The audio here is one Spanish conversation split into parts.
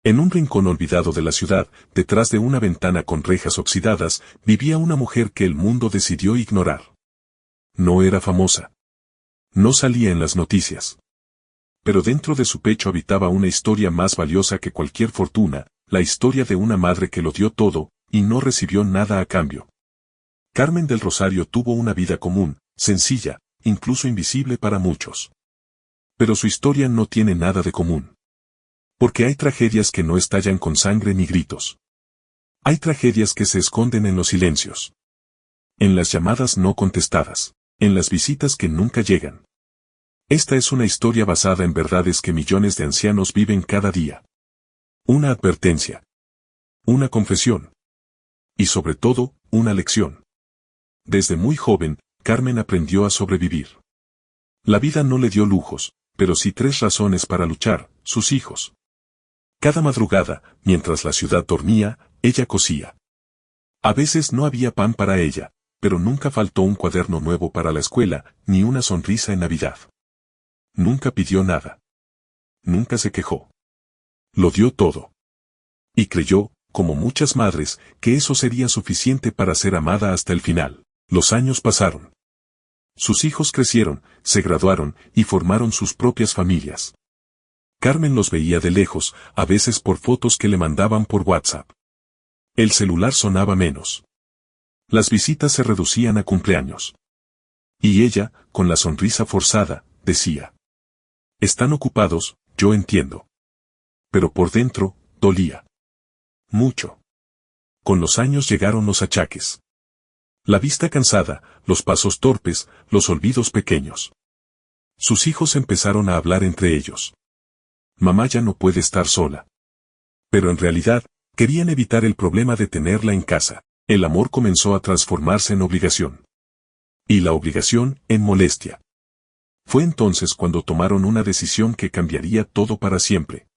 En un rincón olvidado de la ciudad, detrás de una ventana con rejas oxidadas, vivía una mujer que el mundo decidió ignorar. No era famosa. No salía en las noticias. Pero dentro de su pecho habitaba una historia más valiosa que cualquier fortuna, la historia de una madre que lo dio todo, y no recibió nada a cambio. Carmen del Rosario tuvo una vida común, sencilla, incluso invisible para muchos. Pero su historia no tiene nada de común. Porque hay tragedias que no estallan con sangre ni gritos. Hay tragedias que se esconden en los silencios. En las llamadas no contestadas. En las visitas que nunca llegan. Esta es una historia basada en verdades que millones de ancianos viven cada día. Una advertencia. Una confesión. Y sobre todo, una lección. Desde muy joven, Carmen aprendió a sobrevivir. La vida no le dio lujos, pero sí 3 razones para luchar: sus hijos. Cada madrugada, mientras la ciudad dormía, ella cosía. A veces no había pan para ella, pero nunca faltó un cuaderno nuevo para la escuela, ni una sonrisa en Navidad. Nunca pidió nada. Nunca se quejó. Lo dio todo. Y creyó, como muchas madres, que eso sería suficiente para ser amada hasta el final. Los años pasaron. Sus hijos crecieron, se graduaron y formaron sus propias familias. Carmen los veía de lejos, a veces por fotos que le mandaban por WhatsApp. El celular sonaba menos. Las visitas se reducían a cumpleaños. Y ella, con la sonrisa forzada, decía: están ocupados, yo entiendo. Pero por dentro, dolía. Mucho. Con los años llegaron los achaques. La vista cansada, los pasos torpes, los olvidos pequeños. Sus hijos empezaron a hablar entre ellos. Mamá ya no puede estar sola. Pero en realidad, querían evitar el problema de tenerla en casa. El amor comenzó a transformarse en obligación. Y la obligación en molestia. Fue entonces cuando tomaron una decisión que cambiaría todo para siempre.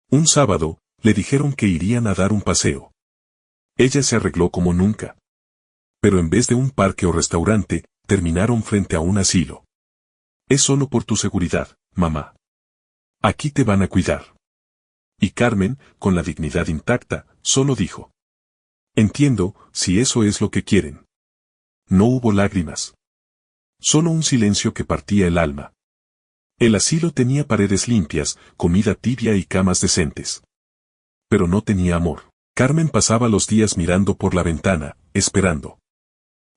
Un sábado, le dijeron que irían a dar un paseo. Ella se arregló como nunca. Pero en vez de un parque o restaurante, terminaron frente a un asilo. Es solo por tu seguridad, mamá. Aquí te van a cuidar. Y Carmen, con la dignidad intacta, solo dijo: entiendo, si eso es lo que quieren. No hubo lágrimas. Solo un silencio que partía el alma. El asilo tenía paredes limpias, comida tibia y camas decentes. Pero no tenía amor. Carmen pasaba los días mirando por la ventana, esperando.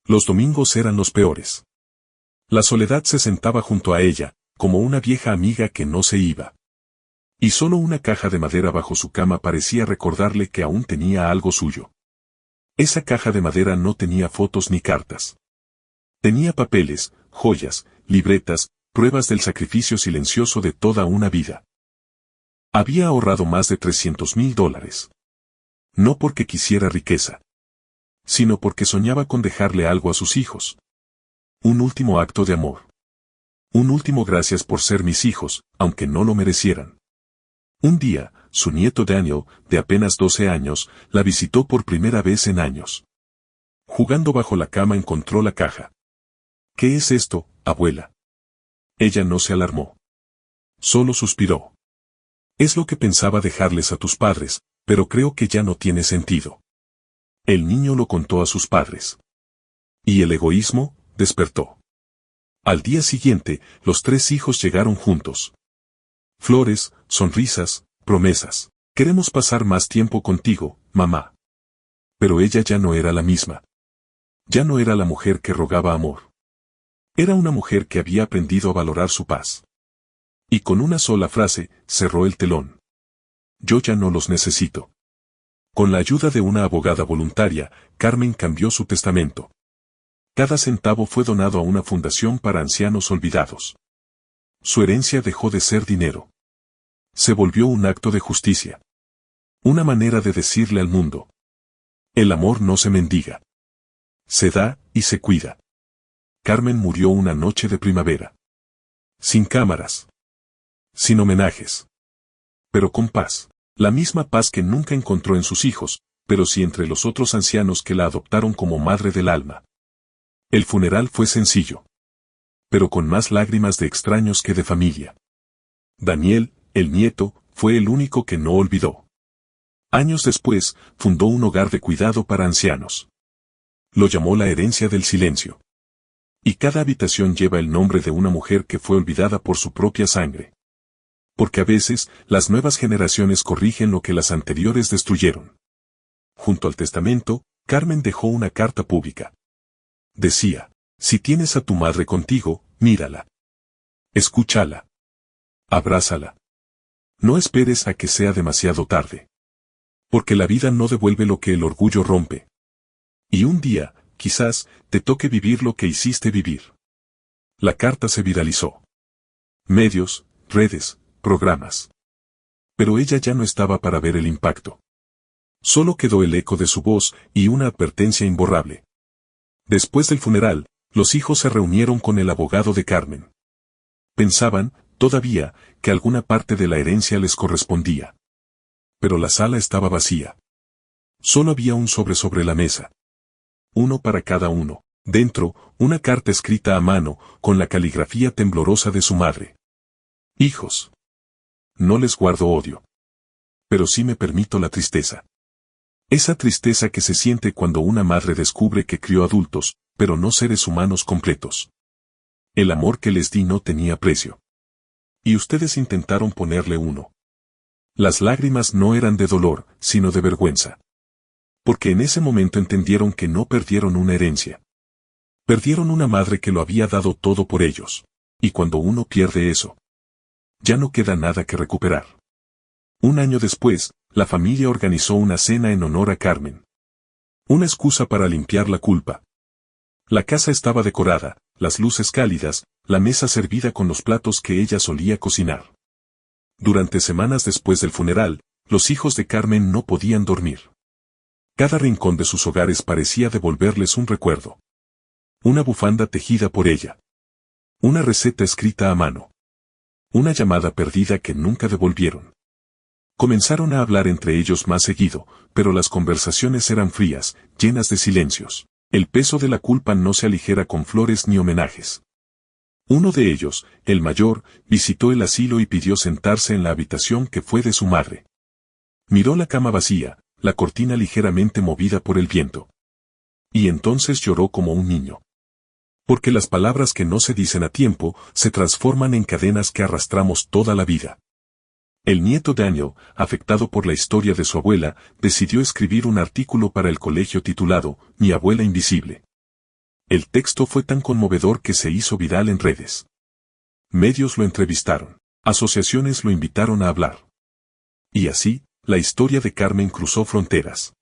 Los domingos eran los peores. La soledad se sentaba junto a ella, como una vieja amiga que no se iba. Y solo una caja de madera bajo su cama parecía recordarle que aún tenía algo suyo. Esa caja de madera no tenía fotos ni cartas. Tenía papeles, joyas, libretas, pruebas del sacrificio silencioso de toda una vida. Había ahorrado más de $300,000. No porque quisiera riqueza, sino porque soñaba con dejarle algo a sus hijos. Un último acto de amor. Un último gracias por ser mis hijos, aunque no lo merecieran. Un día, su nieto Daniel, de apenas 12 años, la visitó por primera vez en años. Jugando bajo la cama encontró la caja. ¿Qué es esto, abuela? Ella no se alarmó. Solo suspiró. Es lo que pensaba dejarles a tus padres, pero creo que ya no tiene sentido. El niño lo contó a sus padres. Y el egoísmo despertó. Al día siguiente, los 3 hijos llegaron juntos. Flores, sonrisas, promesas. Queremos pasar más tiempo contigo, mamá. Pero ella ya no era la misma. Ya no era la mujer que rogaba amor. Era una mujer que había aprendido a valorar su paz. Y con una sola frase, cerró el telón. Yo ya no los necesito. Con la ayuda de una abogada voluntaria, Carmen cambió su testamento. Cada centavo fue donado a una fundación para ancianos olvidados. Su herencia dejó de ser dinero. Se volvió un acto de justicia. Una manera de decirle al mundo: el amor no se mendiga. Se da y se cuida. Carmen murió una noche de primavera. Sin cámaras. Sin homenajes. Pero con paz. La misma paz que nunca encontró en sus hijos, pero sí entre los otros ancianos que la adoptaron como madre del alma. El funeral fue sencillo. Pero con más lágrimas de extraños que de familia. Daniel, el nieto, fue el único que no olvidó. Años después, fundó un hogar de cuidado para ancianos. Lo llamó la herencia del silencio. Y cada habitación lleva el nombre de una mujer que fue olvidada por su propia sangre. Porque a veces, las nuevas generaciones corrigen lo que las anteriores destruyeron. Junto al testamento, Carmen dejó una carta pública. Decía: si tienes a tu madre contigo, mírala. Escúchala. Abrázala. No esperes a que sea demasiado tarde. Porque la vida no devuelve lo que el orgullo rompe. Y un día, quizás, te toque vivir lo que hiciste vivir. La carta se viralizó. Medios, redes, programas. Pero ella ya no estaba para ver el impacto. Solo quedó el eco de su voz y una advertencia imborrable. Después del funeral, los hijos se reunieron con el abogado de Carmen. Pensaban, todavía, que alguna parte de la herencia les correspondía. Pero la sala estaba vacía. Solo había un sobre la mesa. Uno para cada uno. Dentro, una carta escrita a mano, con la caligrafía temblorosa de su madre. Hijos. No les guardo odio. Pero sí me permito la tristeza. Esa tristeza que se siente cuando una madre descubre que crió adultos, pero no seres humanos completos. El amor que les di no tenía precio. Y ustedes intentaron ponerle uno. Las lágrimas no eran de dolor, sino de vergüenza. Porque en ese momento entendieron que no perdieron una herencia. Perdieron una madre que lo había dado todo por ellos. Y cuando uno pierde eso, ya no queda nada que recuperar. Un año después, la familia organizó una cena en honor a Carmen. Una excusa para limpiar la culpa. La casa estaba decorada, las luces cálidas, la mesa servida con los platos que ella solía cocinar. Durante semanas después del funeral, los hijos de Carmen no podían dormir. Cada rincón de sus hogares parecía devolverles un recuerdo. Una bufanda tejida por ella. Una receta escrita a mano. Una llamada perdida que nunca devolvieron. Comenzaron a hablar entre ellos más seguido, pero las conversaciones eran frías, llenas de silencios. El peso de la culpa no se aligera con flores ni homenajes. Uno de ellos, el mayor, visitó el asilo y pidió sentarse en la habitación que fue de su madre. Miró la cama vacía, la cortina ligeramente movida por el viento. Y entonces lloró como un niño. Porque las palabras que no se dicen a tiempo, se transforman en cadenas que arrastramos toda la vida. El nieto Daniel, afectado por la historia de su abuela, decidió escribir un artículo para el colegio titulado Mi abuela invisible. El texto fue tan conmovedor que se hizo viral en redes. Medios lo entrevistaron. Asociaciones lo invitaron a hablar. Y así, la historia de Carmen cruzó fronteras.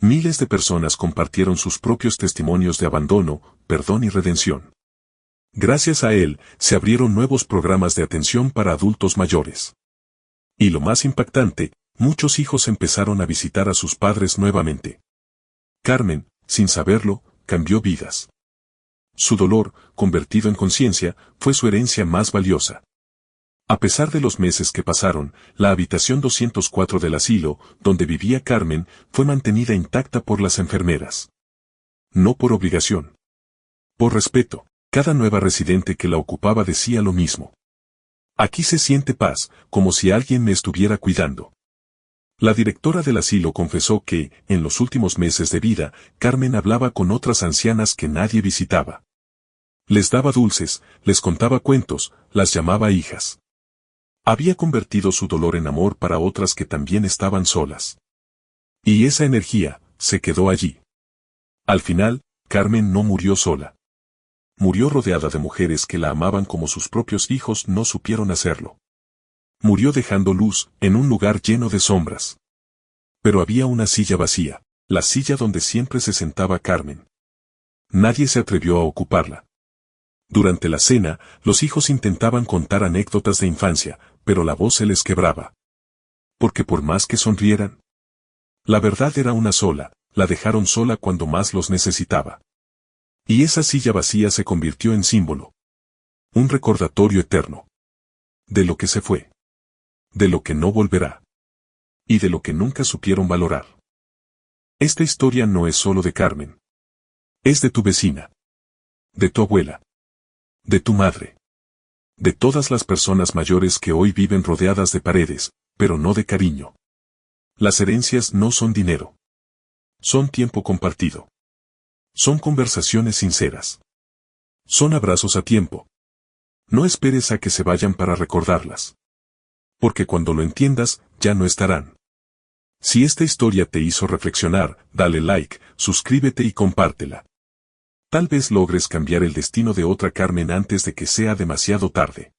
Miles de personas compartieron sus propios testimonios de abandono, perdón y redención. Gracias a él, se abrieron nuevos programas de atención para adultos mayores. Y lo más impactante, muchos hijos empezaron a visitar a sus padres nuevamente. Carmen, sin saberlo, cambió vidas. Su dolor, convertido en conciencia, fue su herencia más valiosa. A pesar de los meses que pasaron, la habitación 204 del asilo, donde vivía Carmen, fue mantenida intacta por las enfermeras. No por obligación. Por respeto, cada nueva residente que la ocupaba decía lo mismo. Aquí se siente paz, como si alguien me estuviera cuidando. La directora del asilo confesó que, en los últimos meses de vida, Carmen hablaba con otras ancianas que nadie visitaba. Les daba dulces, les contaba cuentos, las llamaba hijas. Había convertido su dolor en amor para otras que también estaban solas. Y esa energía, se quedó allí. Al final, Carmen no murió sola. Murió rodeada de mujeres que la amaban como sus propios hijos no supieron hacerlo. Murió dejando luz, en un lugar lleno de sombras. Pero había una silla vacía, la silla donde siempre se sentaba Carmen. Nadie se atrevió a ocuparla. Durante la cena, los hijos intentaban contar anécdotas de infancia, pero la voz se les quebraba. Porque por más que sonrieran, la verdad era una sola, la dejaron sola cuando más los necesitaba. Y esa silla vacía se convirtió en símbolo. Un recordatorio eterno. De lo que se fue. De lo que no volverá. Y de lo que nunca supieron valorar. Esta historia no es solo de Carmen. Es de tu vecina. De tu abuela. De tu madre. De todas las personas mayores que hoy viven rodeadas de paredes, pero no de cariño. Las herencias no son dinero. Son tiempo compartido. Son conversaciones sinceras. Son abrazos a tiempo. No esperes a que se vayan para recordarlas. Porque cuando lo entiendas, ya no estarán. Si esta historia te hizo reflexionar, dale like, suscríbete y compártela. Tal vez logres cambiar el destino de otra Carmen antes de que sea demasiado tarde.